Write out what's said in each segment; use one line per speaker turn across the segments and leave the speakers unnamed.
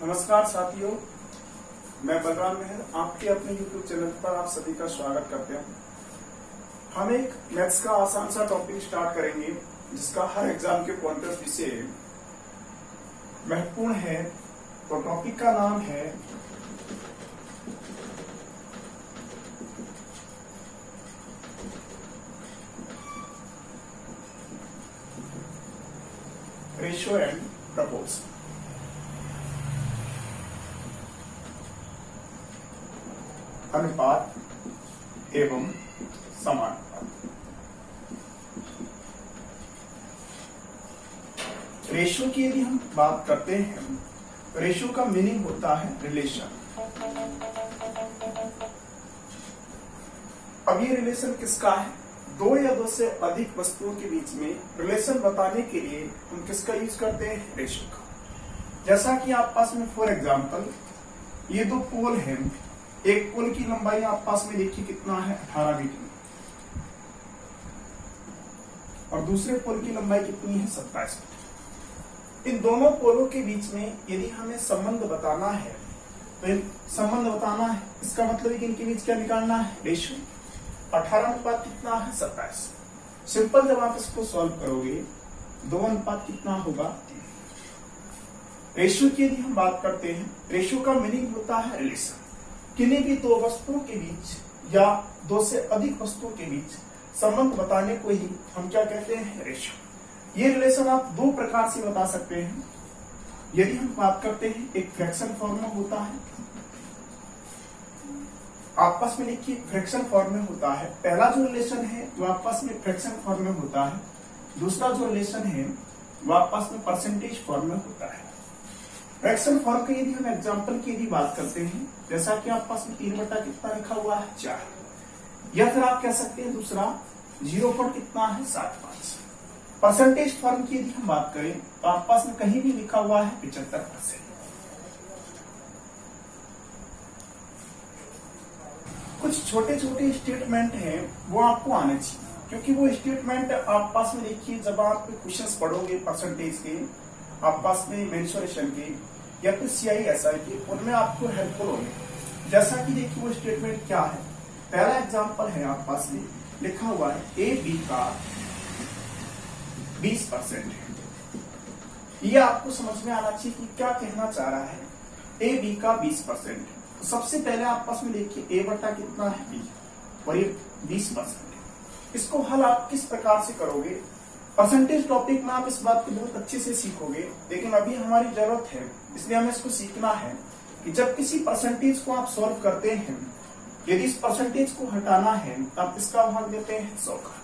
नमस्कार साथियों, मैं बलराम मेहर आपके अपने YouTube चैनल पर आप सभी का स्वागत करते हैं। हम एक मैथ्स का आसान सा टॉपिक स्टार्ट करेंगे जिसका हर एग्जाम के पॉइंट ऑफ व्यू से महत्वपूर्ण है। तो टॉपिक का नाम है रेशियो एंड प्रपोर्शन। अनुपात एवं समानुपात। रेशियो की यदि हम बात करते हैं, रेशियो का मीनिंग होता है रिलेशन। अब ये रिलेशन किसका है? दो या दो से अधिक वस्तुओं के बीच में रिलेशन बताने के लिए हम किसका यूज करते हैं? रेशियो का। जैसा कि आप पास में फॉर एग्जांपल ये दो पोल हैं, एक पोल की लंबाई आप पास में देखिए कितना है, 18 मीटर, और दूसरे पोल की लंबाई कितनी है, 27 मीटर। इन दोनों पोलों के बीच में यदि हमें संबंध बताना है, तो संबंध बताना है इसका मतलब है कि इनके बीच क्या निकालना है? रेशियो। 18 अनुपात कितना है? 27। सिंपल, जब आप इसको सॉल्व करोगे 2 अनुपात कितना होगा? 3। रेशियो की यदि हम बात करते हैं, रेशियो का मीनिंग होता है रिलेशन। किन्हीं भी दो वस्तुओं के बीच या दो से अधिक वस्तुओं के बीच संबंध बताने को ही हम क्या कहते हैं? रेशियो। ये रिलेशन आप दो प्रकार से बता सकते हैं। यदि हम बात करते हैं, एक फ्रैक्शन फॉर्म में होता है, आपस में देखिए फ्रैक्शन फॉर्म में होता है। पहला जो रिलेशन है वो आपस में फ्रैक्शन फॉर्म में होता है, दूसरा जो रिलेशन है वो आपस में परसेंटेज फॉर्म में होता है। फ्रैक्शन फॉर्म की यदि हम एग्जांपल की यदि बात करते हैं, जैसा कि आप पास में 3 बटा कितना लिखा हुआ है? 4, या फिर आप कह सकते हैं दूसरा 0 पर कितना है? 7/5। परसेंटेज फॉर्म की यदि हम बात करें तो आप पास में कहीं भी लिखा हुआ है 75%। कुछ छोटे छोटे स्टेटमेंट हैं वो आपको आने चाहिए, क्योंकि वो स्टेटमेंट आप पास में देखिए जब आप क्वेश्चंस पढ़ोगे परसेंटेज के, आप पास में मेंसुरेशन के या फिर CISI के, उनमें आपको हेल्पफुल होंगे। जैसा कि देखिए वो स्टेटमेंट क्या है। पहला एग्जांपल है आप पास में लिखा हुआ है AB का 20% है। ये आपको समझ में आना चाहिए कि क्या कहना चाह रहा है। AB का 20%। तो सबसे पहले आप पास में देखिए A बटा कितना है? B, और ये 20% है। इसको हल आप किस प्रकार से करोगे? परसेंटेज टॉपिक में आप इस बात को बहुत अच्छे से सीखोगे, लेकिन अभी हमारी जरूरत है, इसलिए हमें इसको सीखना है कि जब किसी परसेंटेज को आप सॉल्व करते हैं, यदि इस परसेंटेज को हटाना है तो आप किसका भाग देते हैं? 100 का।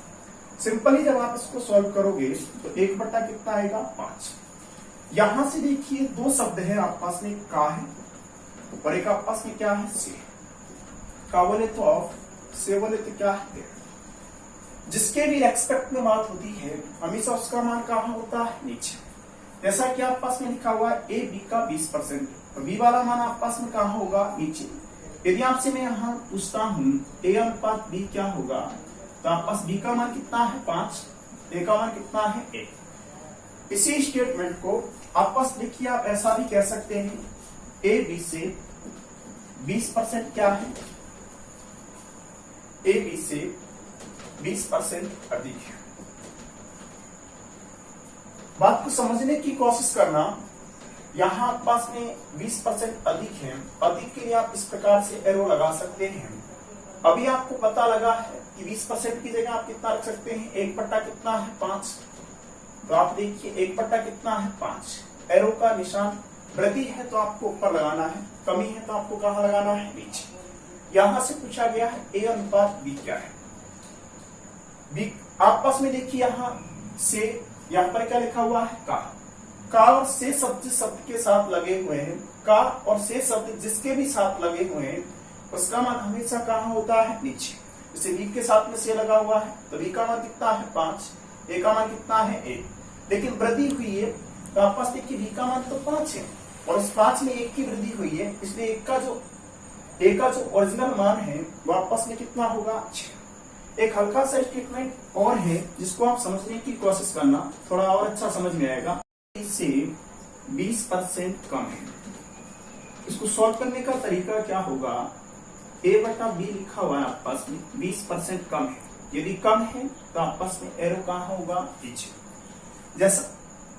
सिंपली जब आप इसको सॉल्व करोगे तो 1 बटा कितना आएगा? 5। यहां से देखिए दो शब्द है आप पास में, का है और एक आप पास में क्या है? से। का बोले तो ऑफ, से बोले तो क्या है? देयर। जिसके भी रेस्पेक्ट में बात होती है हमेशा उसका मान कहाँ होता है? नीचे। जैसा कि आप पास में लिखा हुआ है AB का 20%, तो B वाला मान आप पास में कहाँ होगा? नीचे। यदि आपसे मैं यहाँ पूछता हूँ A अनुपात B क्या होगा, तो आप पास B का मान कितना है? 5, A का मान कितना है? 1। इसी स्टेटमेंट को आप पास देखिए, आप ऐसा भी कह सकते हैं AB से 20% क्या है? AB से 20% अधिक है। बात को समझने की कोशिश करना। यहां पास में 20% अधिक है, अधिक के लिए आप इस प्रकार से एरो लगा सकते हैं। अभी आपको पता लगा है कि 20% की जगह आप कितना रख सकते हैं? 1 बटा कितना है? 5। तो आप देखिए 1 बटा कितना है? 5। एरो का निशान वृद्धि है तो आपको ऊपर लगाना है, कमी है तो आपको कहां लगाना है? नीचे। यहां से पूछा गया है A अनुपात B क्या है? B आपस में देखिए यहां से, यहां पर क्या लिखा हुआ है? का और से शब्द जिस शब्द के साथ लगे हुए हैं, का और से शब्द जिसके भी साथ लगे हुए हैं, उसका मान हमेशा कहां होता है? नीचे। जैसे B के साथ में से लगा हुआ है तो B का मान कितना है? 5, A का मान कितना है? 1। लेकिन वृद्धि हुई है तो आपस देखिए B का मान तो 5 है और इस 5 में 1 की वृद्धि हुई है, इसलिए A का जो ओरिजिनल मान है वो आपस में कितना होगा? 6। एक हल्का सा स्टेटमेंट और है जिसको आप समझने की कोशिश करना, थोड़ा और अच्छा समझ में आएगा। इससे 20% कम है। इसको सॉल्व करने का तरीका क्या होगा, ए बटा बी लिखा हुआ है आपस में 20% कम है, यदि कम है तो आपस में एरो कहाँ होगा, पीछे।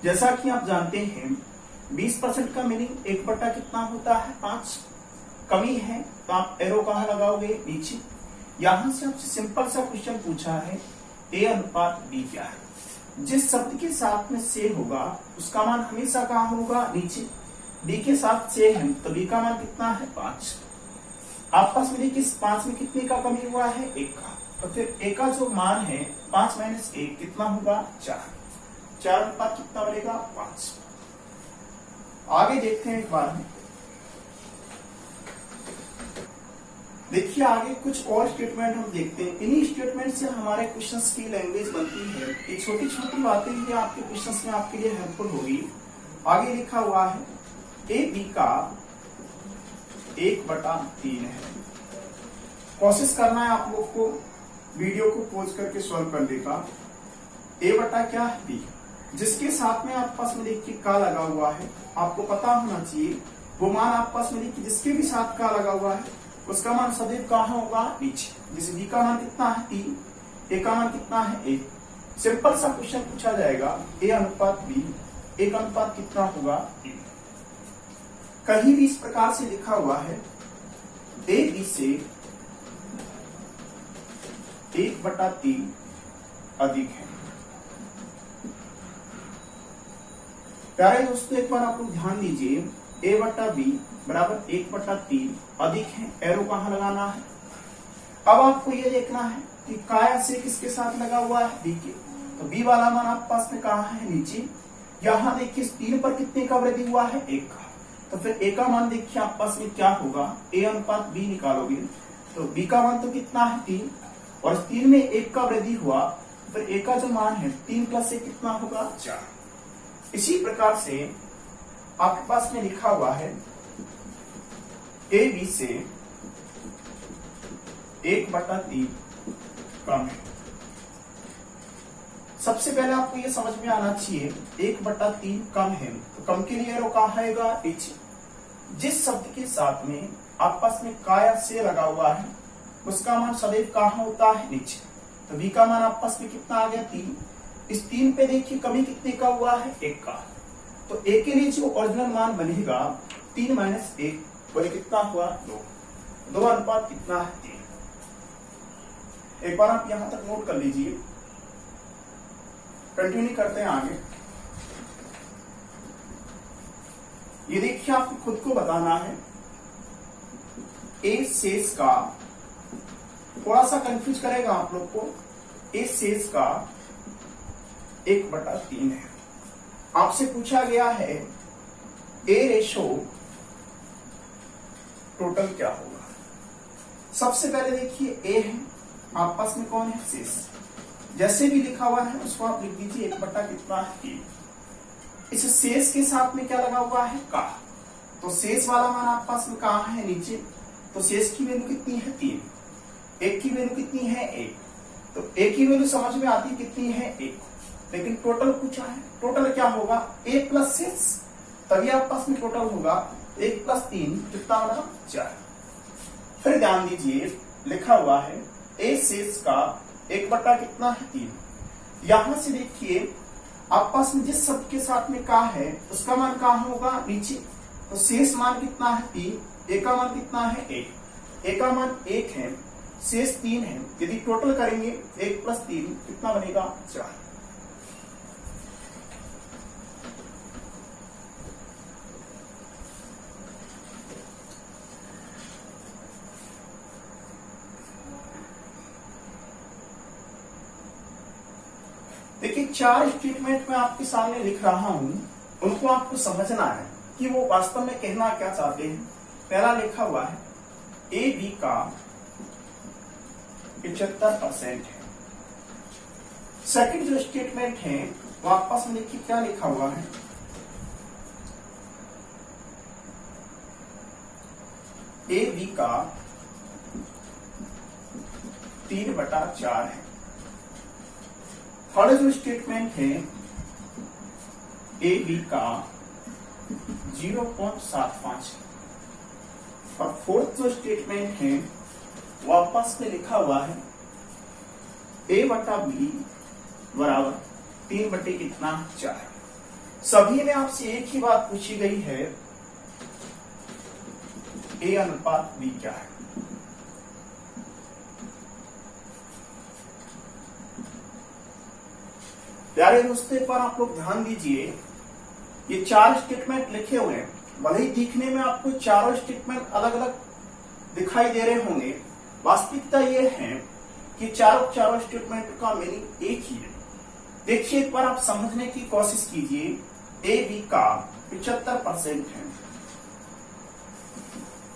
जैसा कि आप जानते हैं 20% का मीनिंग 1 बटा कितना होता है, 5। कमी है तो आप एरो कहाँ लगाओगे, नीचे। यहां से आपसे सिंपल सा क्वेश्चन पूछा है ए अनुपात बी क्या है। जिस शब्द के साथ में से होगा उसका मान हमेशा कहाँ होगा, नीचे। बी के साथ से है तो बी का मान कितना है, 5। आपस में देखिए 5 में कितने का कमी हुआ है, 1 का। तो फिर ए का जो मान है 5 माइनस 1 कितना होगा, 4। 4 अनुपात कितना बनेगा, 5। आगे देखते हैं एक बार में। देखिए आगे कुछ और स्टेटमेंट हम देखते हैं। इन्हीं स्टेटमेंट से हमारे क्वेश्चंस की लैंग्वेज बनती है। ये छोटी छोटी बातें ही आपके क्वेश्चंस में आपके लिए हेल्पफुल होगी। आगे लिखा हुआ है ए बी का 1/3 है। कोशिश करना है आप लोग को वीडियो को पॉज करके सॉल्व करने का। ए बटा क्या है, बी, जिसके साथ में आपस में देखिए का लगा हुआ है, आपको पता होना चाहिए वो मान आपस में देखिए जिसके भी साथ का लगा हुआ है उसका मान सदैव कहाँ होगा, नीचे। जैसे बी का मान कितना है, 3, ए का मान कितना है, 1। सिंपल सा क्वेश्चन पूछा जाएगा ए अनुपात बी, ए का अनुपात कितना होगा, 3। कहीं भी इस प्रकार से लिखा हुआ है ए बी से 1/3 अधिक है। प्यारे दोस्तों एक बार आप लोग ध्यान दीजिए, ए बटा बी बराबर 1/3 अधिक है, एरो कहाँ लगाना है। अब आपको ये देखना है कि काया से किसके साथ लगा हुआ है, बी के। तो बी वाला मान आप पास में कहाँ है, नीचे। यहाँ देखिए 3 पर कितने का वृद्धि हुआ है, 1 का। तो फिर ए का मान देखिए आप पास में क्या होगा, ए अनुपात बी निकालोगे तो बी का मान तो कितना है, 3, और 3 में 1 का वृद्धि हुआ, फिर ए का जो मान है 3 + 1 कितना होगा, 4। इसी प्रकार से आपके पास में लिखा हुआ है ए बी से 1/3 कम है। सबसे पहले आपको ये समझ में आना चाहिए 1/3 कम है, तो कम के लिए एरो कहाँ आएगा, पीछे। जिस शब्द के साथ में आपस में काया से लगा हुआ है उसका मान सदैव कहाँ होता है, नीचे। तो बी का मान आपस में कितना आ गया, 3। इस 3 पे देखिए कमी कितने का हुआ है, 1 का। तो ए के लिए जो ओरिजिनल मान बनेगा 3 माइनस 1, वही कितना हुआ, 2। 2 अनुपात कितना है, 3। एक बार आप यहां तक नोट कर लीजिए, कंटिन्यू करते हैं आगे। ये देखिए आपको खुद को बताना है ए शेष का, थोड़ा सा कंफ्यूज करेगा आप लोग को, ए शेष का 1/3 है। आपसे पूछा गया है ए रेशो टोटल क्या होगा। सबसे पहले देखिए ए है, आपस में कौन है, शेष। जैसे भी लिखा हुआ है उसको आप लिख दीजिए 1/3। इस शेष के साथ में क्या लगा हुआ है, का। तो शेष वाला मान आपस में कहाँ है, नीचे। तो शेष की वैल्यू कितनी है, 3। एक की वैल्यू कितनी है, 1। तो एक की वैल्यू समझ में आती कितनी है, 1। लेकिन टोटल पूछा है, टोटल क्या होगा, 1 + 6, तभी आपस में टोटल होगा 1 + 3 कितना होगा, 4। फिर ध्यान दीजिए लिखा हुआ है ए शेष का 1/3। यहां से देखिए आपस में जिस शब्द के साथ में का है उसका मान कहाँ होगा, नीचे। तो शेष मान कितना है, 3। ए का मान कितना है, 1। ए का मान 1 है, शेष 3 है। यदि टोटल करेंगे 1 + 3 कितना बनेगा, 4। देखिए 4 स्टेटमेंट मैं आपके सामने लिख रहा हूं, उनको आपको समझना है कि वो वास्तव में कहना क्या चाहते हैं। पहला लिखा हुआ है ए बी का 75% है। सेकंड जो स्टेटमेंट है वो आपस में देखिए क्या लिखा हुआ है, ए बी का 3/4 है। थर्ड जो स्टेटमेंट है ए बी का 0.75 है। और फोर्थ जो स्टेटमेंट है वो आपस में लिखा हुआ है a बटा बी बराबर 3 बटे कितना 4। सभी में आपसे एक ही बात पूछी गई है, a अनुपात b क्या है। प्यारे दोस्तों, पर आप लोग ध्यान दीजिए, ये 4 स्टेटमेंट लिखे हुए हैं, भले ही दिखने में आपको चारों स्टेटमेंट अलग अलग दिखाई दे रहे होंगे, वास्तविकता ये है कि चारों स्टेटमेंट का मीनिंग एक ही है। देखिए, एक बार आप समझने की कोशिश कीजिए, ए बी का 75% है।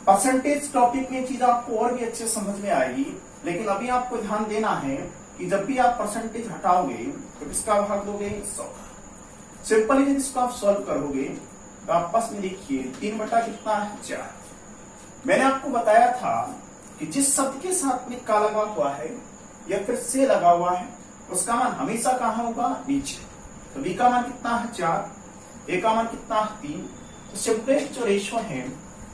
परसेंटेज टॉपिक में चीज आपको और भी अच्छे समझ में आएगी, लेकिन अभी आपको ध्यान देना है कि जब भी आप परसेंटेज हटाओगे तो किसका भाग दोगे 100। सिंपली जब इसको आप सॉल्व करोगे तो आपस में देखिए 3 बटा कितना है 4। मैंने आपको बताया था कि जिस शब्द के साथ में का लगा हुआ है या फिर से लगा हुआ है उसका मान हमेशा कहाँ होगा, नीचे। तो बी का मान कितना है 4, ए का मान कितना है 3। तो सिंपलेस्ट जो रेशो है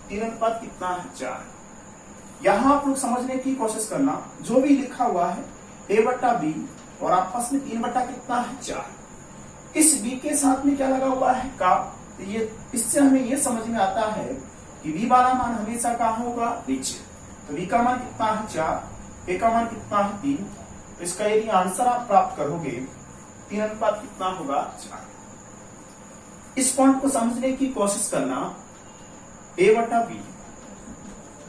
3 अनुपात कितना है 4। यहां आप लोग समझने की कोशिश करना, जो भी लिखा हुआ है ए बटा बी और आपस में 3 बटा कितना है 4। इस बी के साथ में क्या लगा हुआ है का, तो ये इससे हमें ये समझ में आता है कि बी वाला मान हमेशा कहाँ होगा, नीचे। तो बी का मान कितना है 4, ए का मान कितना है 3। तो इसका यदि आंसर आप प्राप्त करोगे 3 अनुपात कितना होगा 4। इस पॉइंट को समझने की कोशिश करना, ए बटा बी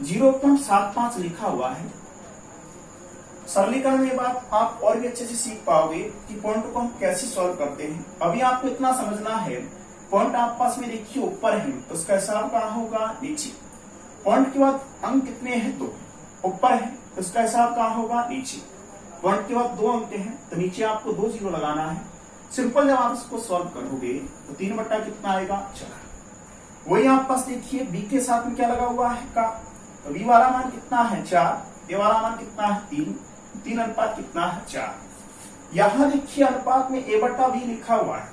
0.75 लिखा हुआ है। सरलीकरण में बात आप और भी अच्छे से सीख पाओगे कि पॉइंट को हम कैसे सॉल्व करते हैं। अभी आपको इतना समझना है, पॉइंट आप पास में देखिए ऊपर है तो उसका हिसाब कहाँ होगा, नीचे। पॉइंट के बाद अंक कितने हैं, 2, ऊपर है तो उसका हिसाब कहाँ होगा, नीचे। पॉइंट के बाद 2 अंक हैं तो नीचे आपको 2 0 लगाना है। सिंपल जब आप इसको सॉल्व करोगे तो 3 बटा कितना आएगा 4। वही आप पास देखिए बी के साथ में क्या लगा हुआ है का, तो बी वाला मान कितना है 4, ए वाला मान कितना है 3 अनुपात कितना है 4। यहां देखिए अनुपात में ए बटा बी लिखा हुआ है।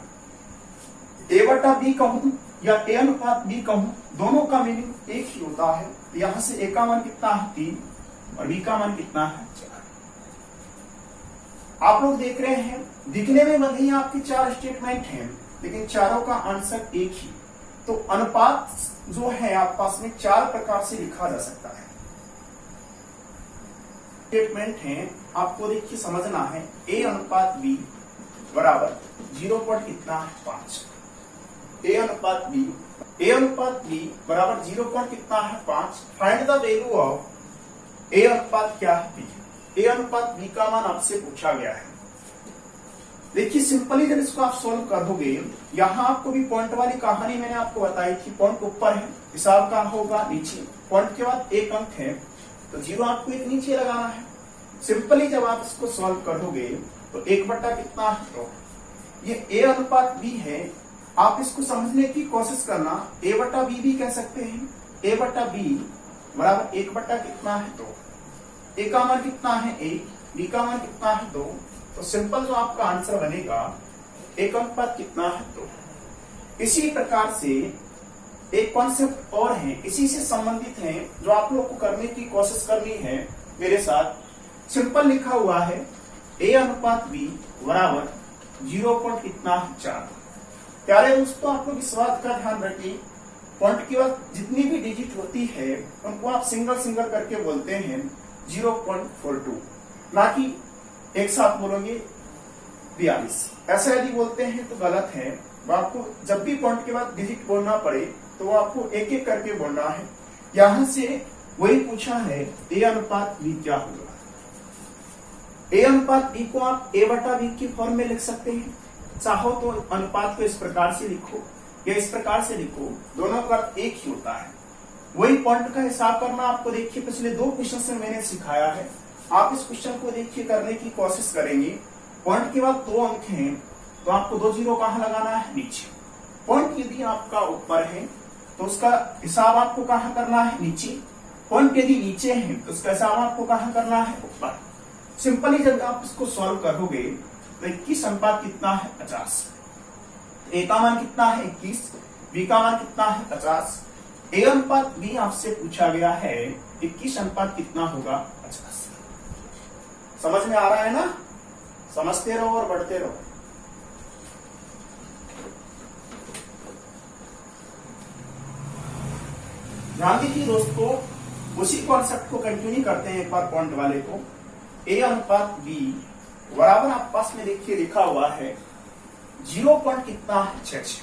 ए बटा बी कहूं या ए अनुपात बी कहूं, दोनों का मीनिंग एक ही होता है। तो यहां से ए का मान कितना है 3 और बी का मान कितना है 4। आप लोग देख रहे हैं, दिखने में भले ही आपके 4 स्टेटमेंट हैं, लेकिन चारों का आंसर एक ही। तो अनुपात जो है आप पास में 4 प्रकार से लिखा जा सकता है। स्टेटमेंट है, आपको देखिए समझना है, ए अनुपात बी बराबर 0 कितना है 5। ए अनुपात बी बराबर 0 कितना है 5। फाइंड द वैल्यू ऑफ ए अनुपात क्या है बी। ए अनुपात बी का मान आपसे पूछा गया है। देखिए सिंपली जब इसको आप सोल्व करोगे, यहां आपको भी पॉइंट वाली कहानी मैंने आपको बताई थी, पॉइंट ऊपर है, हिसाब कहाँ होगा, नीचे। पॉइंट के बाद 1 अंक है तो 0 आपको एक नीचे लगाना है। सिंपली जब आप इसको सॉल्व करोगे तो 1 बटा कितना है 2। ये ए अनुपात बी है, आप इसको समझने की कोशिश करना, ए बटा बी भी कह सकते हैं। ए बटा बी बराबर 1 बटा कितना है 2। ए का मान कितना है 1, बी का मान कितना है 2। तो सिंपल जो आपका आंसर बनेगा 1 अनुपात कितना है 2। इसी प्रकार से एक कॉन्सेप्ट और है, इसी से संबंधित है, जो आप लोग को करने की कोशिश करनी है मेरे साथ। सिंपल लिखा हुआ है ए अनुपात बी बराबर 0 कितना है 4। प्यारे दोस्तों, आप लोग इस बात का ध्यान रखिए, पॉइंट के बाद जितनी भी डिजिट होती है उनको आप सिंगल सिंगल करके बोलते हैं 0.42, ना कि एक साथ बोलोगे 42। ऐसा यदि बोलते हैं तो गलत है। आपको जब भी पॉइंट के बाद डिजिट बोलना पड़े तो वो आपको एक एक करके बोलना है। यहां से वही पूछा है ए अनुपात बी क्या होगा। ए अनुपात बी को आप ए बटा बी की फॉर्म में लिख सकते हैं। चाहो तो अनुपात को इस प्रकार से लिखो या इस प्रकार से लिखो, दोनों का एक ही होता है। वही पॉइंट का हिसाब करना आपको देखिए पिछले 2 क्वेश्चन से मैंने सिखाया है। आप इस क्वेश्चन को देखिए करने की कोशिश करेंगे। पॉइंट के बाद 2 अंक हैं तो आपको 2 0 कहाँ लगाना है, नीचे। पॉइंट यदि आपका ऊपर है तो उसका हिसाब आपको कहाँ करना है, नीचे। पॉइंट यदि नीचे है तो उसका हिसाब आपको कहाँ करना है, ऊपर। सिंपली जब आप इसको सॉल्व करोगे तो 21 अनुपात कितना है 50। ए का मान कितना है 21, बी का मान कितना है 50। ए अनुपात बी आपसे पूछा गया है 21 अनुपात कितना होगा 50। समझ में आ रहा है ना? समझते रहो और बढ़ते रहो। ध्यान दीजिए दोस्तों, उसी कॉन्सेप्ट को कंटिन्यू करते हैं एक बार पॉइंट वाले को। ए अनुपात बी बराबर आप पास में देखिए लिखा हुआ है 0 पॉइंट कितना है 6।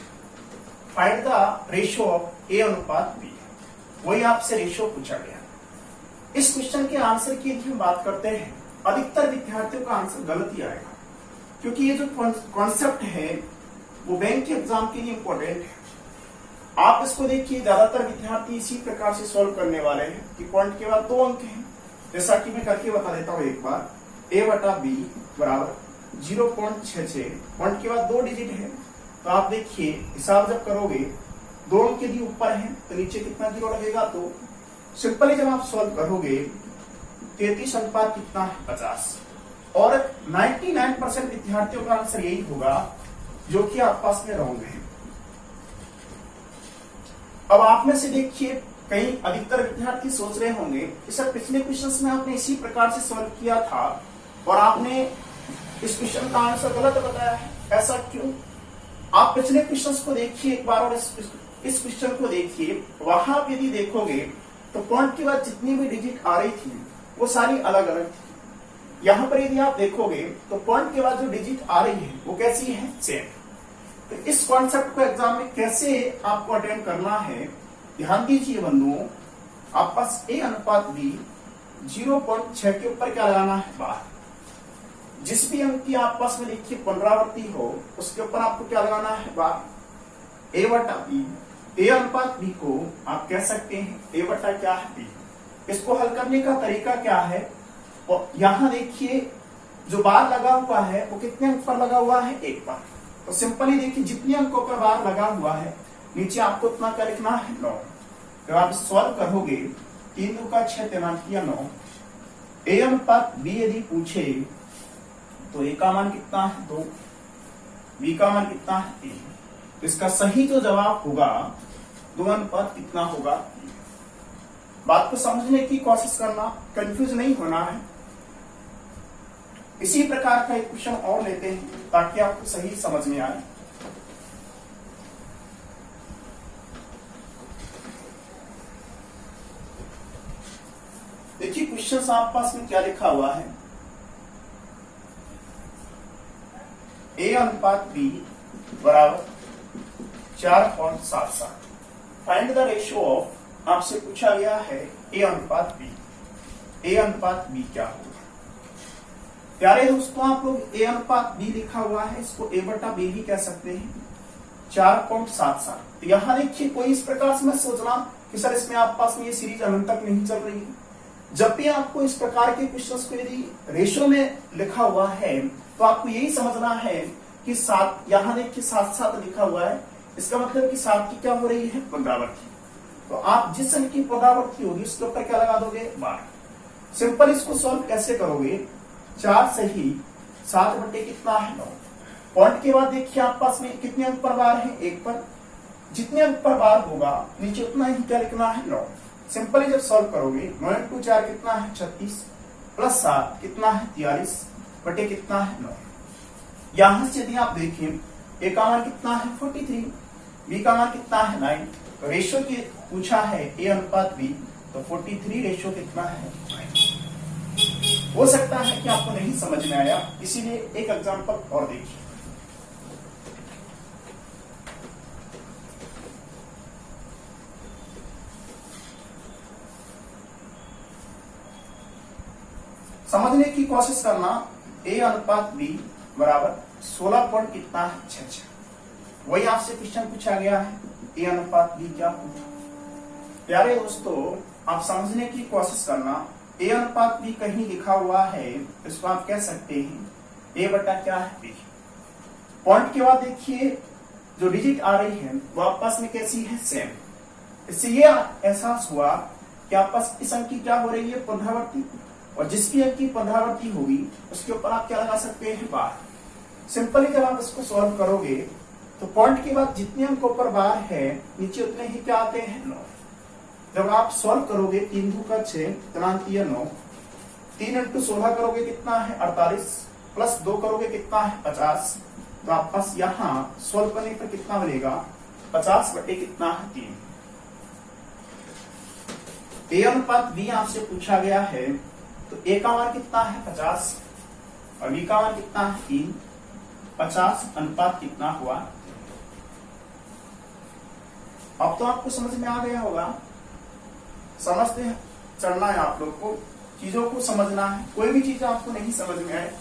फाइंड द रेशियो ऑफ ए अनुपात बी, वही आपसे रेशियो पूछा गया। इस क्वेश्चन के आंसर की यदि हम बात करते हैं, अधिकतर विद्यार्थियों का आंसर गलत ही आएगा, क्योंकि ये जो कॉन्सेप्ट है वो बैंक के एग्जाम के लिए इंपॉर्टेंट है। आप इसको देखिए, ज्यादातर विद्यार्थी इसी प्रकार से सॉल्व करने वाले हैं कि पॉइंट के बाद 2 अंक हैं। जैसा कि मैं करके बता देता हूं एक बार, ए बटा बी बराबर 0.66, पॉइंट के बाद 2 डिजिट है। तो आप देखिए हिसाब जब करोगे 2 अंक यदि ऊपर है तो नीचे कितना 0 लगेगा। तो सिंपली जब आप सॉल्व करोगे 33 अनुपात कितना है 50, और 99% विद्यार्थियों का आंसर यही होगा, जो कि आप पास में रहोगे। अब आप में से देखिए कई अधिकतर विद्यार्थी सोच रहे होंगे कि सर पिछले क्वेश्चंस में आपने इसी प्रकार से सॉल्व किया था और आपने इस क्वेश्चन का आंसर गलत बताया है, ऐसा क्यों? आप पिछले क्वेश्चंस को देखिए एक बार और इस क्वेश्चन को देखिए। वहां आप यदि देखोगे तो पॉइंट के बाद जितनी भी डिजिट आ रही थी वो सारी अलग अलग थी। यहाँ पर यदि आप देखोगे तो पॉइंट के बाद जो डिजिट आ रही है वो कैसी है? सेम। तो इस कॉन्सेप्ट को एग्जाम में कैसे आपको अटेंड करना है, ध्यान दीजिए बंधुओं। आप पास ए अनुपात बी 0.6 के ऊपर क्या लगाना है? बार। जिस भी अंक की आप पास में देखिए पुनरावृत्ति हो उसके ऊपर आपको क्या लगाना है? बार। ए बटा बी, ए अनुपात बी को आप कह सकते हैं ए बटा क्या है? बी। इसको हल करने का तरीका क्या है? और यहां देखिए जो बार लगा हुआ है वो कितने अंक पर लगा हुआ है? 1 पर। तो सिंपली देखिए जितने अंकों पर बार लगा हुआ है नीचे आपको उतना क्या लिखना है? 9। जब आप सॉल्व करोगे 3 2 का 6 3 9। ए अनुपात बी यदि पूछे तो ए का मान कितना है? 2, बी का मान कितना है? 3। तो इसका सही जो जवाब होगा 2 अनुपात कितना होगा? बात को समझने की कोशिश करना, कंफ्यूज नहीं होना है। इसी प्रकार का एक क्वेश्चन और लेते हैं ताकि आपको सही समझ में आए। देखिए क्वेश्चन आप पास में क्या लिखा हुआ है, ए अनुपात बी बराबर 4.77। फाइंड द रेशियो ऑफ, आपसे पूछा गया है ए अनुपात बी। ए अनुपात बी क्या होगा? प्यारे दोस्तों, आप लोग ए अनुपात बी लिखा हुआ है, इसको ए बटा बी भी कह सकते हैं, 4.77। तो यहां देखिए कोई इस प्रकार से मत सोचना कि सर इसमें आप पास में ये सीरीज अनंत तक नहीं चल रही है। जब भी आपको इस प्रकार के क्वेश्चंस को यदि रेशियो में लिखा हुआ है तो आपको यही समझना है कि 7, यहां देखिए 7 लिखा हुआ है, इसका मतलब कि 7 की क्या हो रही है? पुनरावृत्ति। तो आप जिस अंक की पुनरावृत्ति होगी उसके ऊपर क्या लगा दोगे? 12। सिंपल इसको सॉल्व कैसे करोगे? 4 सही 7 बटे कितना है? 9। पॉइंट के बाद देखिए आप पास में कितने अंक पर बार है? 1 पर। जितने अंक पर बार होगा नीचे उतना ही क्या लिखना है? 9। सिंपली जब सॉल्व करोगे 9 × 4 कितना है? 36 प्लस 7 कितना है? 43 बटे कितना है? 9। यहां से यदि आप देखें ए का मान कितना है? 43, बी का मान कितना है? 9। रेशियो की पूछा है ए अनुपात बी, तो 43 रेशियो कितना है? 9। हो सकता है कि आपको नहीं समझ में आया, इसीलिए एक एग्जांपल और देखिए। समझने की कोशिश करना। ए अनुपात बी बराबर 16 पॉइंट कितना है? 66। वही आपसे क्वेश्चन पूछा गया है, ए अनुपात बी क्या होगा? प्यारे दोस्तों, आप समझने की कोशिश करना। ए अनुपात बी कहीं लिखा हुआ है, इसको आप कह सकते हैं ए बटा क्या है? बी। पॉइंट के बाद देखिए जो डिजिट आ रही है वो आपस में कैसी है? सेम। इससे ये एहसास हुआ कि आपस इस अंक की क्या हो रही है? पुनरावृत्ति। और जिस भी अंक की पुनरावृत्ति होगी उसके ऊपर आप क्या लगा सकते हैं? बार। सिंपली जब आप इसको सॉल्व करोगे तो पॉइंट के बाद जितने अंकों पर बार है नीचे उतने ही क्या आते हैं? 9। जब आप सॉल्व करोगे 3 2 का 6 3 9, 3 इंटू 16 करोगे कितना है 48, प्लस 2 करोगे कितना है 50। तो आप पास यहाँ सॉल्व करने पर कितना बनेगा 50 बटे कितना है 3। ए अनुपात बी आपसे पूछा गया है, तो ए का मान कितना है 50 और बी का मान कितना है 3। 50 अनुपात कितना हुआ। अब तो आपको समझ में आ गया होगा। समझते चलना है आप लोग को, चीजों को समझना है। कोई भी चीज आपको नहीं समझ में आए,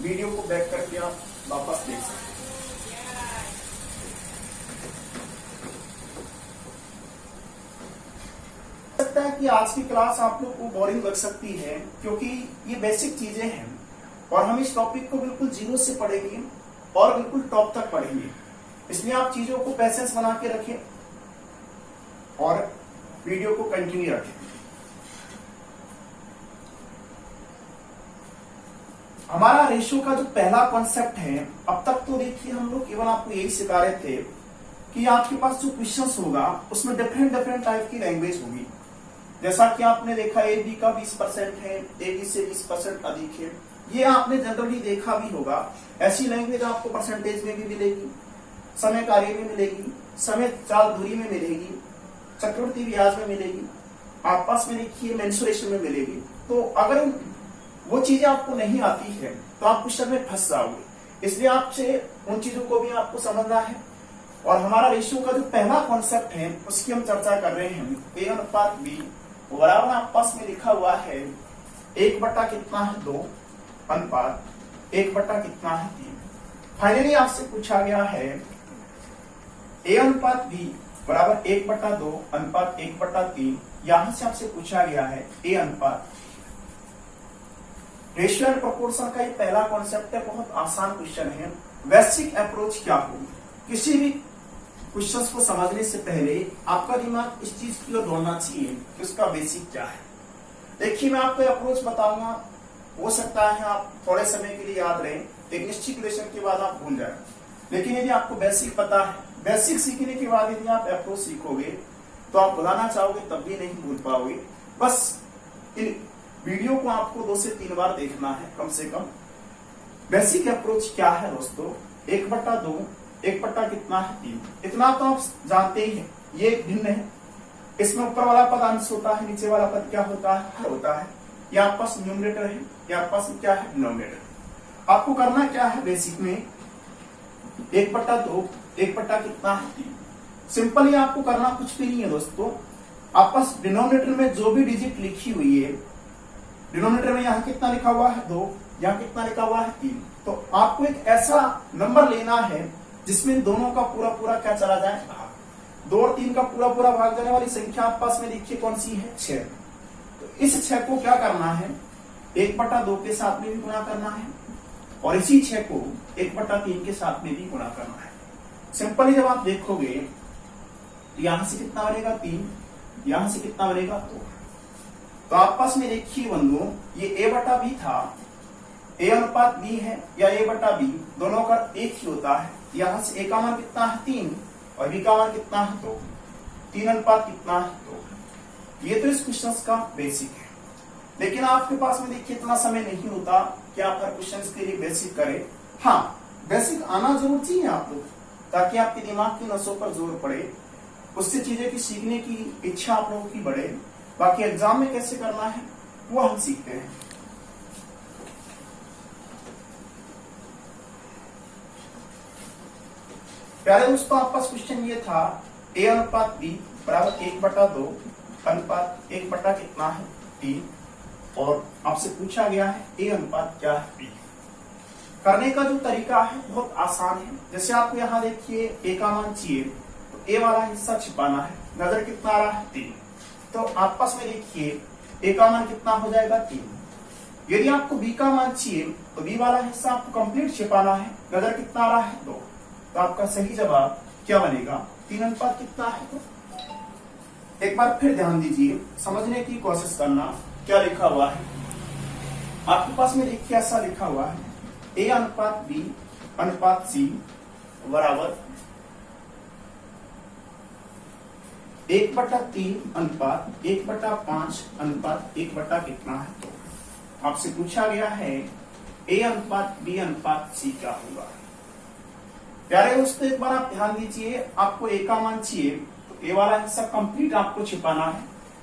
वीडियो को बैक करके आप वापस देख सकते हैं। लगता है कि आज की क्लास आप लोग को बोरिंग लग सकती है, क्योंकि ये बेसिक चीजें हैं और हम इस टॉपिक को बिल्कुल जीरो से पढ़ेंगे और बिल्कुल टॉप तक पढ़ेंगे। इसलिए आप चीजों को पैसेंस बना के रखें और वीडियो को कंटिन्यू रखें। हमारा रेशियो का जो पहला कॉन्सेप्ट है, अब तक तो देखिए हम लोग केवल आपको यही सिखा रहे थे कि आपके पास जो क्वेश्चंस होगा उसमें डिफरेंट टाइप की लैंग्वेज होगी। जैसा कि आपने देखा ए बी का 20% है, ए बी से 20% अधिक है, ये आपने जनरली देखा भी होगा। ऐसी लैंग्वेज आपको परसेंटेज में भी मिलेगी, समय कार्य में मिलेगी, समय चाल दूरी में मिलेगी, चक्रवृद्धि ब्याज में मिलेगी, आपस में देखिए मेंसुरेशन में मिलेगी। तो अगर वो चीजें आपको नहीं आती है तो आप क्वेश्चन में फंस जाओगे। इसलिए आपसे उन चीजों को भी आपको समझना है। और हमारा रेशियो का जो पहला कॉन्सेप्ट है उसकी हम चर्चा कर रहे हैं। ए अनुपात बी बराबर आपस में लिखा हुआ है 1 बटा कितना है 2 अनुपात 1 बटा कितना है 3। फाइनली आपसे पूछा गया है ए अनुपात बी बराबर 1 बटा 2 अनुपात 1 बटा 3। यहां से आपसे पूछा गया है ए अनुपात। रेशियो एंड प्रोपोर्शन का ये पहला कॉन्सेप्ट है, बहुत आसान क्वेश्चन है। बेसिक अप्रोच क्या होगी, किसी भी क्वेश्चंस को समझने से पहले आपका दिमाग इस चीज की ओर दौड़ना चाहिए कि उसका बेसिक क्या है। देखिए मैं आपको अप्रोच बताऊंगा, हो सकता है आप थोड़े समय के लिए याद रहे, एक निश्चित लेसन के बाद आप भूल जाए। लेकिन यदि आपको बेसिक पता है, बेसिक सीखने के बाद यदि आप अप्रोच सीखोगे तो आप बुलाना चाहोगे तब भी नहीं भूल पाओगे। बस इन वीडियो को आपको 2 से 3 बार देखना है कम से कम। बेसिक अप्रोच क्या है दोस्तों, 1 बटा 2 1 बटा कितना है 3। इतना तो आप जानते ही हैं, ये भिन्न है। इसमें ऊपर वाला पद अंश होता है, नीचे वाला पद क्या होता है, हर होता है। ये आपके पास न्यूमरेटर है, ये आपके पास क्या है डिनोमिनेटर। आपको करना क्या है बेसिक में 1 बटा 2 1 बटा कितना है 3। सिंपली आपको करना कुछ भी नहीं है दोस्तों। आपके पास डिनोमिनेटर में जो भी डिजिट लिखी हुई है, डिनोमिनेटर में यहाँ कितना लिखा हुआ है 2, यहाँ कितना लिखा हुआ है 3। तो आपको एक ऐसा नंबर लेना है जिसमें दोनों का पूरा क्या चला जाए भाग। 2 और 3 का पूरा भाग जाने वाली संख्या आप पास में देखिए कौन सी है 6। तो इस 6 को क्या करना है 1 बटा 2 के साथ में भी गुणा करना है और इसी 6 को 1 बटा 3 के साथ में भी गुणा करना है। सिंपली जब आप देखोगे यहां से कितना बनेगा 3, यहां से कितना बनेगा 2। तो आपस में देखिए बंधुओं, ये ए बटा बी था, ए अनुपात बी है या ए बटा बी, दोनों का एक ही होता है। यहां से ए का मान कितना है 3 और बी का मान कितना है 2। 3 अनुपात कितना है 2। ये तो इस क्वेश्चन का बेसिक है। लेकिन आपके पास में देखिए इतना समय नहीं होता कि आप हर क्वेश्चन के लिए बेसिक करें। हाँ, बेसिक आना जरूर चाहिए आप लोग, ताकि आपके दिमाग की नसों पर जोर पड़े, उससे चीजें की सीखने की इच्छा आप लोगों की बढ़े। बाकी एग्जाम में कैसे करना है वो हम सीखते हैं। प्यारे दोस्तों, आपका क्वेश्चन ये था ए अनुपात बी बराबर 1 बटा 2 अनुपात 1 बटा कितना है 3। और आपसे पूछा गया है ए अनुपात क्या है बी। करने का जो तरीका है बहुत आसान है। जैसे आपको यहाँ देखिए ए का मान चाहिए तो ए वाला हिस्सा छिपाना है। नजर कितना आ रहा है 3, तो आपस में देखिए ए का मान कितना हो जाएगा 3। यदि आपको बी का मान चाहिए तो बी वाला हिस्सा आपको कंप्लीट छिपाना है। नजर कितना आ रहा है 2, तो आपका सही जवाब क्या बनेगा 3 अनुपात कितना है 2। एक बार फिर ध्यान दीजिए, समझने की कोशिश करना क्या लिखा हुआ है। आपके पास में देखिए ऐसा लिखा हुआ है ए अनुपात बी अनुपात सी बराबर 1/3 अनुपात 1/5 अनुपात 1 कितना है। तो आपसे पूछा गया है A अनुपात B अनुपात C क्या होगा। प्यारे दोस्तों एक बार आप ध्यान दीजिए, आपको A का मान चाहिए तो A वाला हिस्सा कंप्लीट आपको छिपाना है।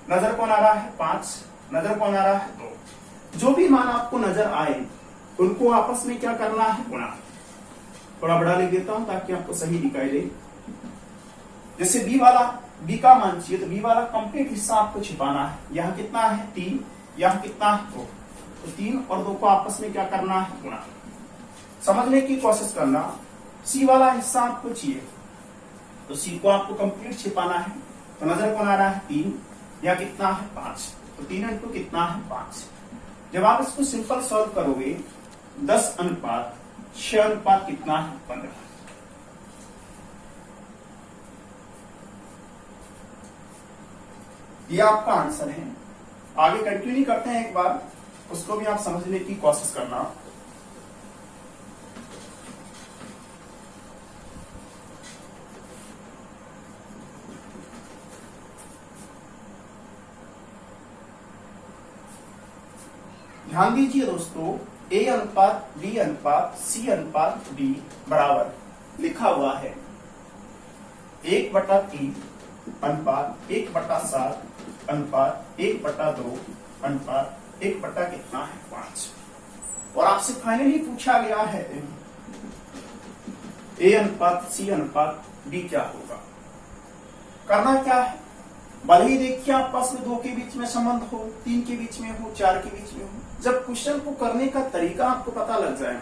नजर कौन आ रहा है 5, नजर कौन आ रहा है 2। जो भी मान आपको नजर आए उनको आपस में क्या करना है, गुणा। थोड़ा बड़ा लिख देता हूं ताकि आपको सही दिखाई दे। जैसे B का मान चाहिए तो B वाला कंप्लीट हिस्सा आपको छिपाना है। यहाँ कितना है 3, यहाँ कितना है 2, तो 3 और 2 को आपस में क्या करना है, गुणा। समझने की कोशिश करना। C वाला हिस्सा आपको चाहिए तो C को आपको कंप्लीट छिपाना है। तो नजर कौन आ रहा है 3, या कितना है 5, तो 3 इंटू कितना है 5। जब आप इसको सिंपल सॉल्व करोगे 10 अनुपात 6 अनुपात कितना है 15। ये आपका आंसर है। आगे कंटिन्यू करते हैं एक बार, उसको भी आप समझने की कोशिश करना। ध्यान दीजिए दोस्तों, A अनुपात B अनुपात C अनुपात D बराबर लिखा हुआ है 1/3 अनुपात 1/7 अनुपात 1/2 अनुपात 1 कितना है 5। और आपसे फाइनली पूछा गया है A अनुपात C अनुपात D क्या होगा। करना क्या है, भले ही देखिए आपस में 2 के बीच में संबंध हो, 3 के बीच में हो, 4 के बीच में हो, जब क्वेश्चन को करने का तरीका आपको पता लग जाए,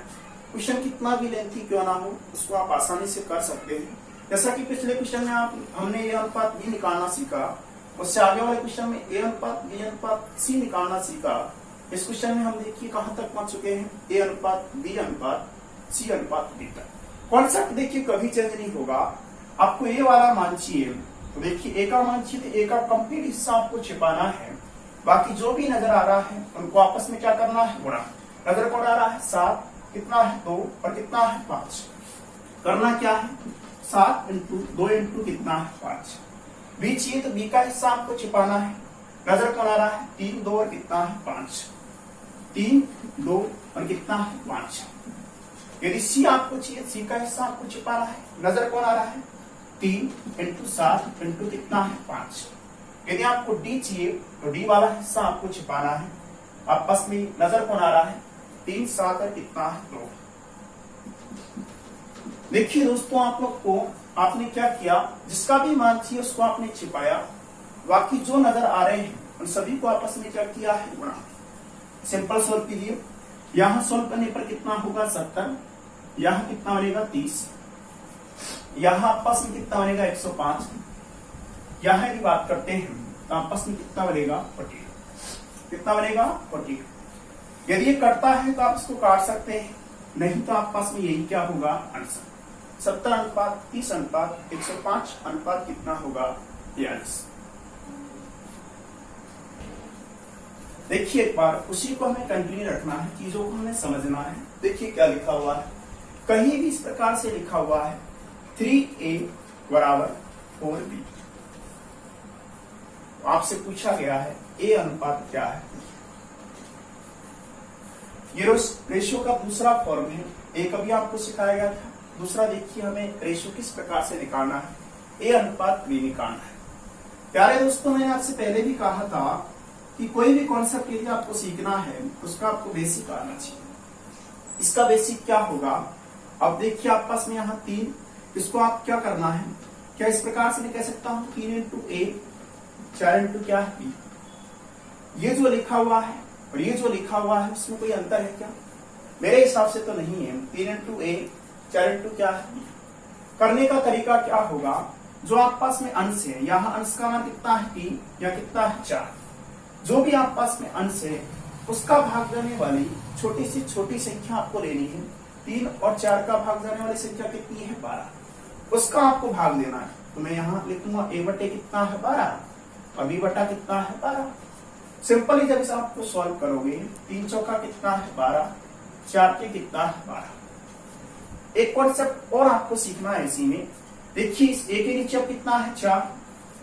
क्वेश्चन कितना भी लेंथी क्यों ना हो उसको आप आसानी से कर सकते हैं। जैसा कि पिछले क्वेश्चन में हमने A अनुपात B निकालना सीखा, उससे आगे वाले क्वेश्चन में A अनुपात B अनुपात C निकालना सीखा। इस क्वेश्चन में हम देखिए कहां तक पहुंच चुके हैं, A अनुपात B अनुपात C अनुपात D तक। कॉन्सेप्ट देखिए कभी चेंज नहीं होगा। आपको A वाला मान चाहिए तो देखिए A का मान चाहिए तो A का कंप्लीट हिस्सा आपको छिपाना है। बाकी जो भी नजर आ रहा है उनको आपस में क्या करना है, गुणा। नजर कौन आ रहा है 7, कितना है 2 और कितना है 5। करना क्या है 7 इंटू 2 इंटू कितना है 5। B चाहिए तो B का हिस्सा आपको छिपाना है। नजर कौन आ रहा है 3, 2 और कितना है 5। 3, 2 और कितना है 5। यदि C आपको चाहिए, C का हिस्सा आपको छिपाना है। नजर कौन आ रहा है 3 इंटू 7 इंटू कितना है 5। यदि आपको D चाहिए तो D वाला हिस्सा आपको छिपाना है। आपस में नजर कौन आ रहा है 3, 7 और कितना है 2। देखिए दोस्तों, आप लोग को आपने क्या किया, जिसका भी मान चाहिए उसको आपने छिपाया, बाकी जो नजर आ रहे हैं उन सभी को आपस में क्या किया है, गुणा। सिंपल सोल्व कीजिए। यहां सोल्व करने पर कितना होगा 70, यहां कितना बनेगा 30, यहां आपस में कितना बनेगा 105, यहां यदि बात करते हैं तो आपस में कितना बनेगा 40, कितना बनेगा 40। यदि ये कटता है तो आप इसको काट सकते हैं, नहीं तो आपस में यही क्या होगा आंसर। 70 अनुपात 30 अनुपात 105 अनुपात कितना होगा 42। देखिए एक बार उसी को हमें कंटिन्यू रखना है, चीजों को हमें समझना है। देखिए क्या लिखा हुआ है, कहीं भी इस प्रकार से लिखा हुआ है 3A बराबर 4B। आपसे पूछा गया है A अनुपात क्या है। ये रेशियो का दूसरा फॉर्म है, एक अभी आपको सिखाया गया था। दूसरा देखिए हमें रेशियो किस प्रकार से निकालना है, A अनुपात B निकालना है। प्यारे दोस्तों, मैंने आपसे पहले भी कहा था कि कोई भी कॉन्सेप्ट यदि आपको सीखना है उसका आपको बेसिक आना चाहिए। इसका बेसिक क्या होगा, अब देखिए आपस में यहाँ 3, इसको आप क्या करना है, क्या इस प्रकार से नहीं कह सकता हूं 3 इंटू A 4 इंटू क्या है B। ये जो लिखा हुआ है और ये जो लिखा हुआ है उसमें कोई अंतर है क्या, मेरे हिसाब से तो नहीं है। 3 इंटू A 4 इंटू क्या है B। करने का तरीका क्या होगा, जो आपस में अंश है, यहाँ अंश का मान कितना है 3 या कितना है 4, जो भी आपस में अंश है उसका भाग देने वाली छोटी से छोटी संख्या आपको लेनी है। 3 और 4 का भाग देने वाली संख्या कितनी है 12, उसका आपको भाग देना है। तो मैं यहाँ लिखूंगा A बटे कितना है 12 और B बटा कितना है 12। सिंपली जब इस आपको सॉल्व करोगे 3 चौका कितना है 12, 4 के कितना है 12। एक कॉन्सेप्ट और आपको सीखना है इसी में। देखिए इस A के नीचे अब कितना है 4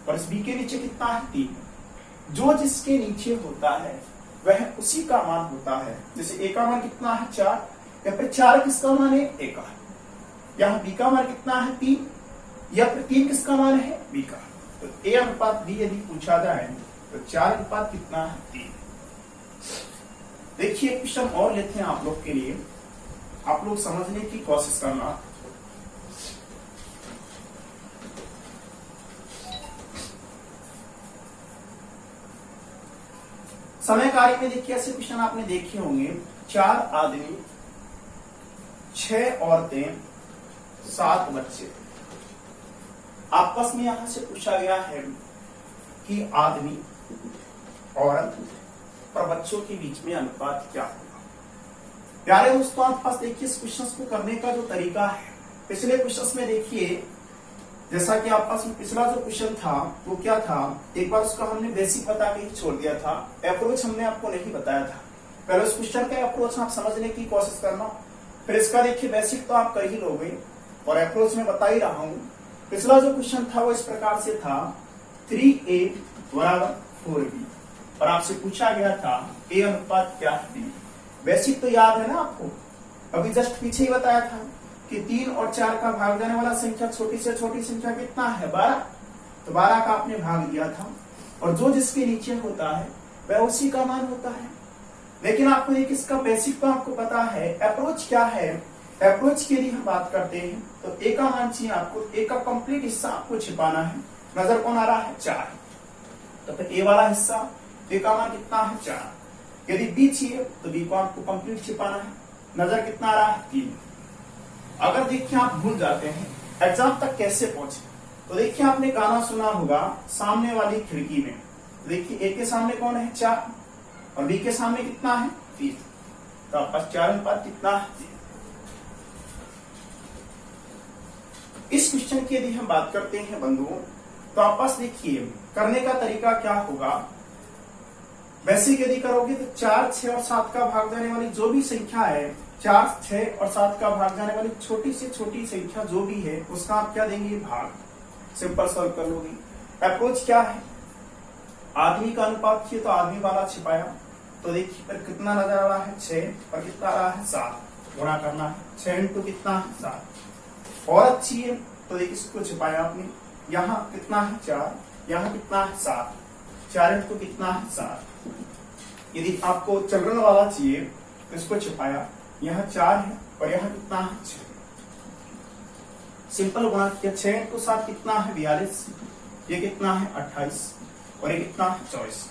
और इस बी के नीचे कितना है 3। जो जिसके नीचे होता है वह उसी का मान होता है। जैसे ए का मान कितना है 4, या फिर 4 किसका मान है ए का। यहाँ बी का मान कितना है 3, या फिर 3 किसका मान है बी का। तो ए अनुपात बी यदि पूछा जाए तो 4 अनुपात कितना है 3। देखिए क्वेश्चन और लेते हैं आप लोग के लिए, आप लोग समझने की कोशिश करना। समय कार्य में देखिए ऐसे क्वेश्चन आपने देखे होंगे। 4 आदमी, 6 औरतें, 7 बच्चे। आपस में यहां से पूछा गया है कि आदमी, औरत और बच्चों के बीच में अनुपात क्या होगा। प्यारे दोस्तों आप पास देखिए इस क्वेश्चन को करने का जो तरीका है, पिछले क्वेश्चन में देखिए जैसा कि आप पास में पिछला जो क्वेश्चन था वो क्या था, एक बार उसका हमने बेसिक बता के ही छोड़ दिया था, अप्रोच हमने आपको नहीं बताया था। पहले उस क्वेश्चन का अप्रोच आप समझने की कोशिश करना, फिर इसका देखिए बेसिक तो आप कर ही लोगे और अप्रोच में बता ही रहा हूं। पिछला जो क्वेश्चन था वो इस प्रकार से था 3a बराबर 4b, और आपसे पूछा गया था a अनुपात क्या है। बेसिक तो याद है ना आपको, अभी जस्ट पीछे ही बताया था कि 3 और 4 का भाग जाने वाला संख्या छोटी से छोटी संख्या कितना है 12, तो 12 का आपने भाग दिया था, और जो जिसके नीचे होता है वह उसी का मान होता है। लेकिन आपको एक इसका बेसिक तो आपको पता है, अप्रोच क्या है। अप्रोच के लिए हम बात करते हैं तो ए का मान चाहिए आपको, ए का कंप्लीट हिस्सा आपको छिपाना है। नजर कौन आ रहा है 4, तो फिर ए वाला हिस्सा ए का मान कितना है 4। यदि बी चाहिए तो बी को आपको कंप्लीट छिपाना है। नजर कितना आ रहा है 3। अगर देखिए आप भूल जाते हैं एग्जाम तक कैसे पहुंचे, तो देखिए आपने गाना सुना होगा सामने वाली खिड़की में। देखिए ए के सामने कौन है 4 और बी के सामने कितना है 3, तो आपका 4 अनुपात कितना है 3। इस क्वेश्चन की यदि हम बात करते हैं बंधुओं, तो आप पास देखिए करने का तरीका क्या होगा। बेसिक यदि करोगे तो 4, 6 और 7 का भाग जाने वाली जो भी संख्या है, 4, 6 और 7 का भाग जाने वाली छोटी से छोटी संख्या जो भी है उसका आप क्या देंगे भाग। सिंपल सॉल्व कर लोगे। अप्रोच क्या है, आदमी का अनुपात चाहिए तो आदमी वाला छिपाया, तो देखिए फिर कितना नजर आ रहा है 6 और कितना आ रहा है 7, गुणा करना है 6 इंटू कितना है 7। औरत चाहिए तो देखिए इसको छिपाया आपने, यहाँ कितना है 4, यहाँ कितना है 7, 4 इंटू कितना है 7। यदि आपको चिल्ड्रन वाला चाहिए तो इसको छिपाया, यहाँ 4 है और यहाँ कितना है 6। सिंपल गुणा किया, 6 इंटू 7 कितना है 42, ये कितना है 28 और ये कितना है 24।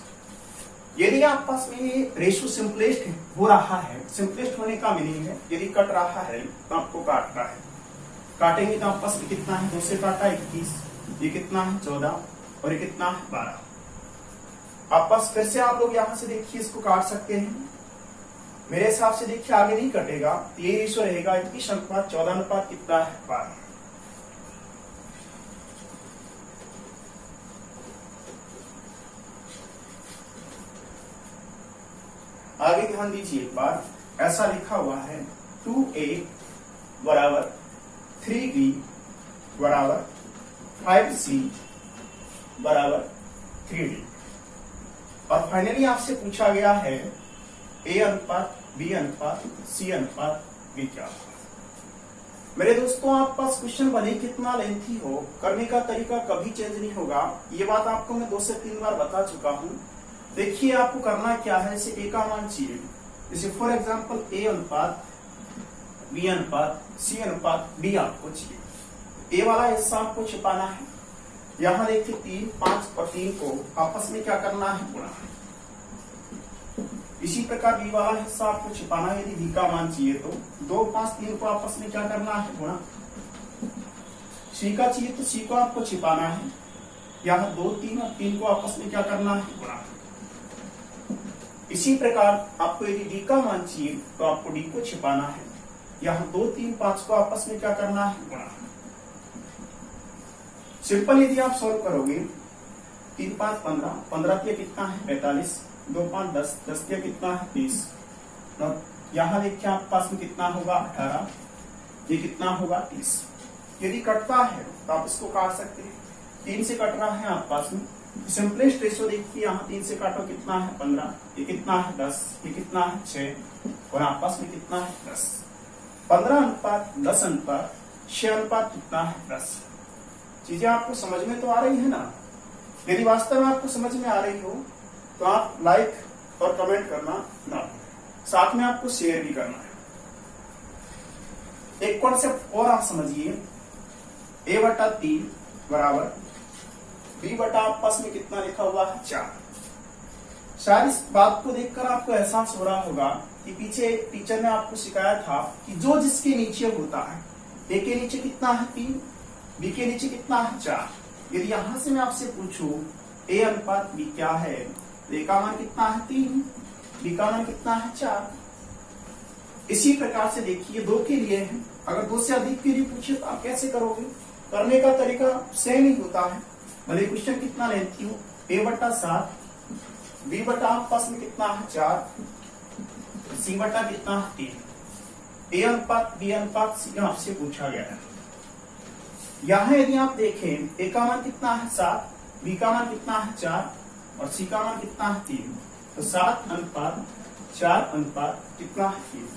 यदि आप पास में ये रेशियो सिंपलेस्ट हो रहा है, सिंपलेस्ट होने का मीनिंग है यदि कट रहा है तो आपको काटना है। काटेंगे तो आप पास में कितना है, 2 से काटा 21, ये कितना है 14 और ये कितना है 12। आप पास फिर से आप लोग यहां से देखिए इसको काट सकते हैं। मेरे हिसाब से देखिए आगे नहीं कटेगा, ये रेशियो रहेगा 21 अनुपात 14 अनुपात कितना है 12। आगे ध्यान दीजिए एक बार, ऐसा लिखा हुआ है 2a बराबर 3b बराबर 5c बराबर 3d, और फाइनली आपसे पूछा गया है ए अनुपात बी अनुपात सी अनुपात बी क्या होगा। मेरे दोस्तों आप पास क्वेश्चन भले कितना लेंथी हो, करने का तरीका कभी चेंज नहीं होगा। ये बात आपको मैं 2 से 3 बार बता चुका हूं। देखिए आपको करना क्या है, जैसे ए का मान चाहिए, जैसे फॉर एग्जांपल ए अनुपात बी अनुपात सी अनुपात बी आपको चाहिए। ए वाला हिस्सा आपको छिपाना है, यहां देखिए 3, 5 और 3 को आपस में क्या करना है गुणा। इसी प्रकार बी वाला हिस्सा आपको छिपाना है, यदि बी का मान चाहिए तो 2, 5, 3 को आपस में क्या करना है गुणा। सी का चाहिए तो सी को आपको छिपाना है, यहाँ 2, 3 और 3 को आपस में क्या करना है गुणा। इसी प्रकार आपको यदि डी का मान चाहिए तो आपको डी को छिपाना है, यहाँ 2, 3, 5 को आपस में क्या करना है गुणा। सिंपल यदि आप सॉल्व करोगे 3, 5, 15, 15 के कितना है 45, 2, 5, 10, 10 के कितना है 30। यहाँ देखिए आप पास में कितना होगा 18, ये कितना होगा 30। यदि कटता है तो आप इसको काट सकते हैं। 3 से कट रहा है आपस में। सिंपलेस्ट रेशियो देखिए, यहाँ 3 से काटो कितना है 15, ये कितना है 10, ये कितना है 6 और आपस में कितना है 10। 15 अनुपात 10 अनुपात 6 अनुपात कितना है 10। चीजें आपको समझ में तो आ रही है ना। यदि वास्तव में आपको समझ में आ रही हो तो आप लाइक और कमेंट करना ना भूलें, साथ में आपको शेयर भी करना है। एक कॉन्सेप्ट और आप समझिए, a/3 बराबर b/ आपस में कितना लिखा हुआ है 4। शायद इस बात को देखकर आपको एहसास हो रहा होगा कि पीछे टीचर ने आपको सिखाया था कि जो जिसके नीचे होता है, a के नीचे कितना है 3, b के नीचे कितना है 4। यदि यहां से मैं आपसे पूछूं a अनुपात b क्या है, तो a का मान कितना है 3, b का मान कितना है 4। इसी प्रकार से देखिए 2 के लिए है, अगर 2 से अधिक के लिए पूछे तो आप कैसे करोगे, करने का तरीका सेम ही होता है। भले क्वेश्चन कितना लेती हूँ, a/7 b/ आपस में कितना है 4, c/ कितना है 3। a अनुपात b अनुपात c आपसे पूछा गया है। यहाँ यदि आप देखें a का मान कितना है 7, b का मान कितना है 4 और c का मान कितना है 3, तो 7 अनुपात 4 अनुपात कितना है 3।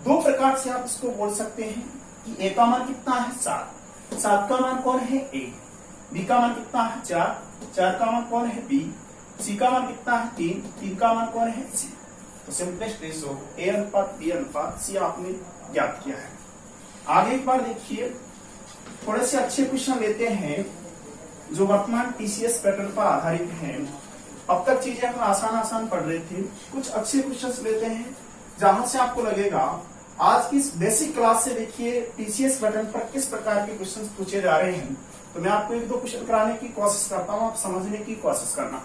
2 प्रकार से आप इसको बोल सकते हैं कि a का मान कितना है 7 का मान कौन है a, b का मान कितना है 4 का मान कौन है b, c का मान कितना है 3 का मान कौन है c। तो सिंपलेस्ट रेशियो a अनुपात b अनुपात c आपने ज्ञात किया है। आगे एक बार देखिए, थोड़े से अच्छे क्वेश्चन लेते हैं जो वर्तमान टीसीएस पैटर्न पर आधारित हैं। अब तक चीजें हम आसान पढ़ रहे थे, कुछ अच्छे क्वेश्चंस लेते हैं जहां से आपको लगेगा आज की इस बेसिक क्लास से देखिए टीसीएस पैटर्न पर किस प्रकार के क्वेश्चंस पूछे जा रहे हैं। तो मैं आपको 1-2 क्वेश्चन कराने की कोशिश करता हूं, आप समझने की कोशिश करना।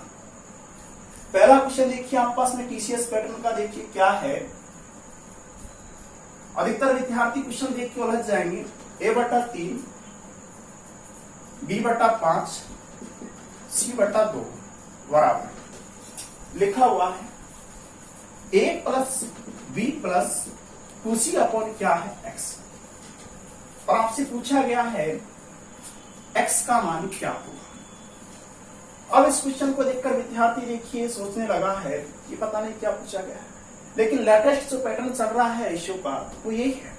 पहला क्वेश्चन देखिए आपके पास में टीसीएस पैटर्न का, देखिए क्या है। अधिकतर विद्यार्थी क्वेश्चन देख के उलझ जाएंगे। a/3 b/5 c/2 बराबर लिखा हुआ है a plus b plus 2c upon क्या है x, और आपसे पूछा गया है x का मान क्या होगा। अब इस क्वेश्चन को देखकर विद्यार्थी देखिए सोचने लगा है कि पता नहीं क्या पूछा गया है, लेकिन लेटेस्ट जो पैटर्न चल रहा है इश्यू का वो यही है।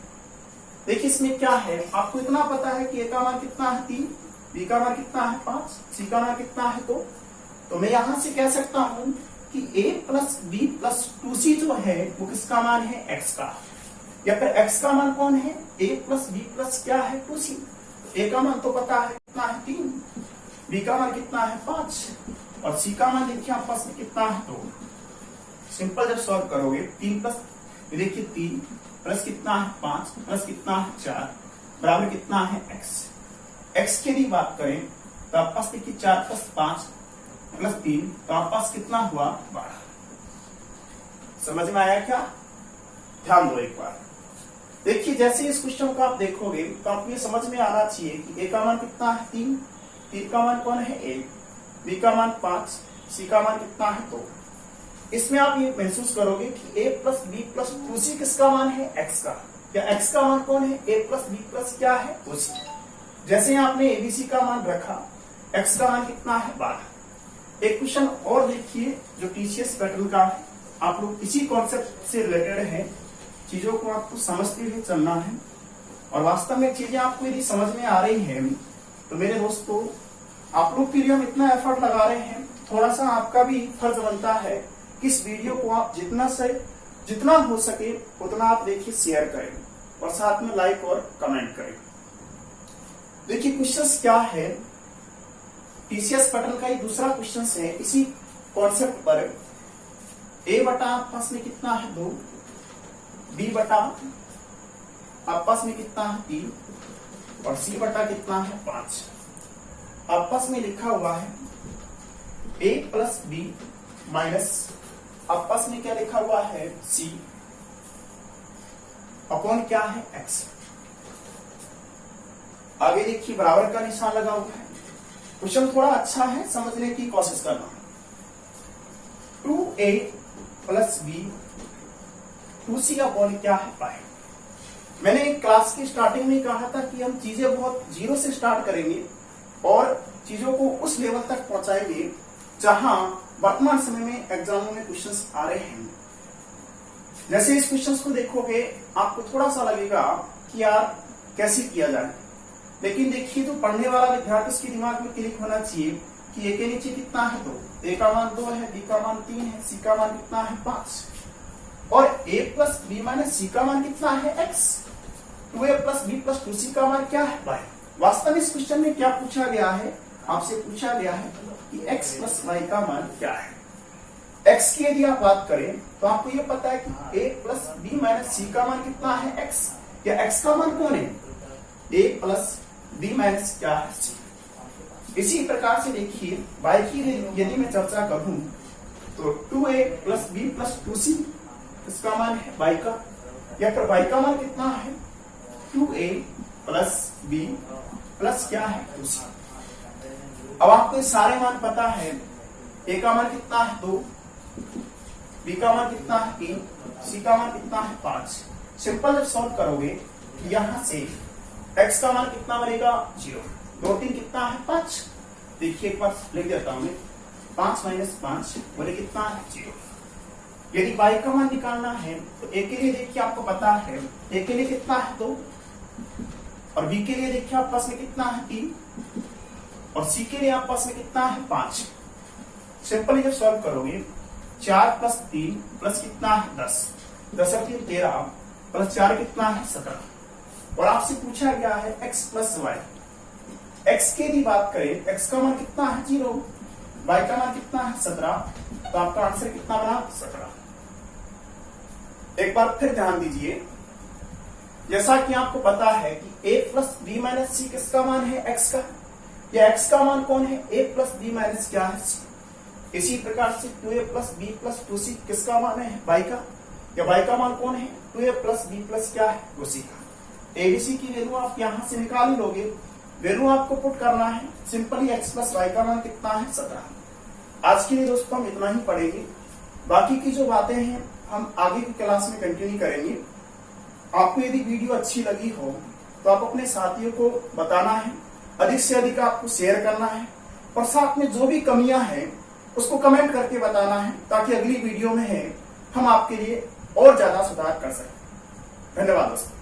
देखिए इसमें क्या है, आपको इतना पता है कि a का मान कितना है 3, b का मान कितना है 5, c का मान कितना है 2। तो मैं यहां से कह सकता हूं कि a plus b plus 2c जो है वो किसका मान है x का, या फिर x का मान कौन है a प्लस b प्लस क्या है 2c। a का मान तो पता है कितना है 3, b का मान कितना है 5 और c का मान देखिए आपस में कितना है 2। सिंपल जब सॉल्व करोगे 3 प्लस देखिए 3 प्लस कितना है 5 प्लस कितना है 4 बराबर कितना है x की यदि बात करें तो आपके पास देखिए 4 प्लस 5 प्लस 3 तो आपके पास कितना हुआ 12। समझ में आया क्या? ध्यान दो एक बार। देखिए जैसे इस क्वेश्चन को आप देखोगे तो आपको ये समझ में आना चाहिए कि a का मान कितना है 3 का मान कौन है 1, b का मान 5, c का मान कितना है 2। इसमें आप ये महसूस करोगे कि a plus b plus 2c किसका मान है x का, या x का मान कौन है a प्लस b प्लस क्या है 2c। जैसे आपने abc का मान रखा, x का मान कितना है 12। एक क्वेश्चन और देखिए जो टीसीएस पैटर्न का है, आप लोग इसी कॉन्सेप्ट से रिलेटेड है, चीजों को आपको समझते हुए चलना है। और वास्तव में चीजें आपको यदि समझ में आ रही है तो मेरे दोस्तों आप लोग के लिए हम इतना एफर्ट लगा रहे हैं, थोड़ा सा आपका भी फर्ज बनता है कि इस वीडियो को आप जितना हो सके उतना आप देखिए शेयर करें और साथ में लाइक और कमेंट करें। देखिए क्वेश्चन क्या है, टीसीएस पैटर्न का ये दूसरा क्वेश्चन है इसी कॉन्सेप्ट पर। a/, आपस में कितना है 2, b/, आपस में कितना है 3 और c/, कितना है 5। आपस में लिखा हुआ है a प्लस b माइनस आपस में क्या लिखा हुआ है c अपॉन क्या है x। आगे देखिए बराबर का निशान लगा हुआ है। क्वेश्चन थोड़ा अच्छा है, समझने की कोशिश करना। 2a plus b 2c upon क्या है 5। मैंने एक क्लास की स्टार्टिंग में कहा था कि हम चीजें बहुत जीरो से स्टार्ट करेंगे और चीजों को उस लेवल तक पहुंचाएंगे जहां वर्तमान समय में एग्जामों में क्वेश्चंस आ रहे हैं। जैसे इस क्वेश्चंस को देखोगे आपको थोड़ा सा लगेगा कि यार कैसे किया जाए, लेकिन देखिए जो पढ़ने वाला विद्यार्थी उसके दिमाग में क्लिक होना चाहिए कि ए के नीचे कितना है 2, ए का मान 2 है, बी का मान 3 है, सी का मान कितना है 5 और a प्लस बी माइनस सी का मान कितना है x। 2a plus B plus 2c का मान क्या है y। वास्तव में इस क्वेश्चन में क्या पूछा गया है, आपसे पूछा गया है कि x प्लस y का मान क्या है। x की यदि आप बात करें तो आपको ये पता है कि a प्लस बी माइनस सी का मान कितना है x, या x का मान कौन है a प्लस बी माइनस क्या है c। इसी प्रकार से देखिए y की यदि मैं चर्चा करूं तो 2a plus B plus 2c इसका मान है y का, या फिर y का मान कितना है 2a प्लस b प्लस क्या है 2c। अब आपको सारे मान पता है, a का मान कितना है 2, b का मान कितना है 3, c का मान कितना है 5। सिंपल जब सॉल्व करोगे यहां से x का मान कितना बनेगा 0, 2 3 कितना है 5। देखिए एक बार लिख देता हूं मैं, 5 माइनस 5 बोले कितना है 0। यदि y का मान निकालना है तो a के लिए देखिए आपको पता है a के लिए कितना है 2 और b के लिए देखिए आपके पास में कितना है 3 और c के लिए आपके पास में कितना है 5। सिंपली जब सॉल्व करोगे 4 प्लस 3 प्लस कितना है 10, 10 और 3 13 प्लस 4 कितना है 17 और आपसे पूछा गया है x प्लस y। x की यदि बात करें x का मान कितना है 0, y का मान कितना है 17, तो आपका आंसर कितना बना 17। एक बार फिर ध्यान दीजिए, जैसा कि आपको पता है कि a प्लस बी माइनस सी किसका मान है x का, या x का मान कौन है a प्लस बी माइनस क्या है c। इसी प्रकार से 2a plus B plus 2c किसका मान है y का, या y का मान कौन है 2a प्लस बी प्लस क्या है 2c का। abc की वैल्यू आप यहां से निकाल ही लोगे, वैल्यू आपको पुट करना है सिंपली x प्लस y का मान कितना है 17। आज के लिए दोस्तों हम इतना ही पढ़ेंगे, बाकी की जो बातें हैं हम आगे की क्लास में कंटिन्यू करेंगे। आपको यदि वीडियो अच्छी लगी हो तो आप अपने साथियों को बताना है, अधिक से अधिक आपको शेयर करना है और साथ में जो भी कमियां हैं उसको कमेंट करके बताना है, ताकि अगली वीडियो में हम आपके लिए और ज्यादा सुधार कर सकें। धन्यवाद दोस्तों।